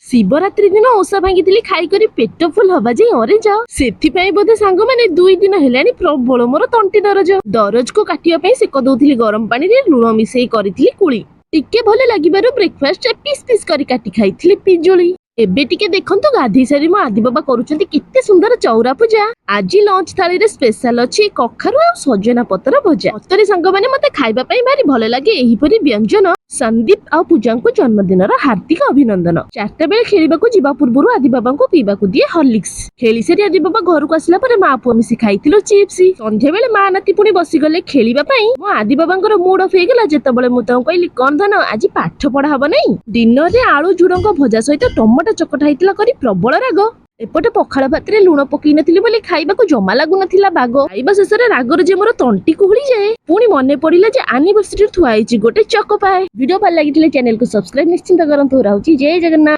ଶିବରାତ୍ରି ଦିନ ଓଷା ଭାଙ୍ଗିଥିଲି ଖାଇକରି ପେଟ ଫୁଲ ହବା ଯାଇ ଅରେଞ୍ଜ। ସେଥିପାଇଁ ବୋଧେ ସାଙ୍ଗମାନେ 2 ଦିନ ହେଲାଣି ପ୍ରବଳ ମୋର ତଣ୍ଟି ଦରଜକୁ କାଟିବା ପାଇଁ ସେକ ଦଉଥିଲି ଗରମ ପାଣିରେ ଲୁଣ ମିଶେଇ କରିଥିଲି କୁଳି। ଟିକେ ଭଲ ଲାଗିବାରୁ ବ୍ରେକଫାଷ୍ଟ ପିସ୍ ପିସ୍ କରି କାଟି ଖାଇଥିଲି ପିଜୁଳି। ଏବେ ଟିକେ ଦେଖନ୍ତୁ ଗାଧେଇ ସାରି ମୋ ଆଦି ବାବା କରୁଛନ୍ତି କେତେ ସୁନ୍ଦର ଚଉରା ପୂଜା। ଆଜି ଲଞ୍ଚ ଥାଳିରେ ସ୍ପେଶାଲ ଅଛି କଖାରୁ ଆଉ ସଜନା ପତ୍ର ଭଜା। ସତରେ ସାଙ୍ଗମାନେ ମତେ ଖାଇବା ପାଇଁ ଭାରି ଭଲ ଲାଗେ ଏହିପରି ବ୍ୟଞ୍ଜନ। ସନ୍ଦୀପ ଆଉ ପୂଜାଙ୍କୁ ଜନ୍ମଦିନର ହାର୍ଦ୍ଦିକ ଅଭିନନ୍ଦନ। 4ଟା ବେଳେ ଖେଳିବାକୁ ଯିବା ପୂର୍ବରୁ ଆଦି ବାବାଙ୍କୁ ପିଇବାକୁ ଦିଏ ହର୍ଲିକ୍ସ। ଖେଳି ସାରି ଆଦି ବାବା ଘରକୁ ଆସିଲା ପରେ ମା ପୁଅ ମିଶି ଖାଇଥିଲୁ ଚିପ୍ସ। ସନ୍ଧ୍ୟାବେଳେ ମା ନାତି ପୁଣି ବସିଗଲେ ଖେଳିବା ପାଇଁ। ମୋ ଆଦି ବାବାଙ୍କର ମୁଡ୍ ଅଫ୍ ହେଇଗଲା ଯେତେବେଳେ ମୁଁ ତାଙ୍କୁ କହିଲି କଣ ଧନ ଆଜି ପାଠ ପଢା ହବ ନାହିଁ। ଡିନରରେ ଆଳୁ ଝୁଡଙ୍ଗ ଭଜା ସହିତ ଟମାଟୋ ଚକଟା ହେଇଥିଲା କରି ପ୍ରବଳ ରାଗ। ଏପଟେ ପଖାଳ ଭାତରେ ଲୁଣ ପକେଇ ନଥିଲି ବୋଲି ଖାଇବାକୁ ଜମା ଲାଗୁନଥିଲା ବାଗ। ଖାଇବା ଶେଷରେ ରାଗରେ ଯେ ମୋର ତଣ୍ଟି କୁହୁଳି ଯାଏ। ପୁଣି ମନେ ପଡିଲା ଯେ ଆନିଭର୍ସରୀ ଥୁଆ ହେଇଛି ଗୋଟେ ଚକୋପାଏ। ଭିଡିଓ ଭଲ ଲାଗିଥିଲେ ଚ୍ୟାନେଲକୁ ସବସ୍କ୍ରାଇବ ନିଶ୍ଚିନ୍ତ କରନ୍ତୁ। ରହୁଛି ଜୟ ଜଗନ୍ନାଥ।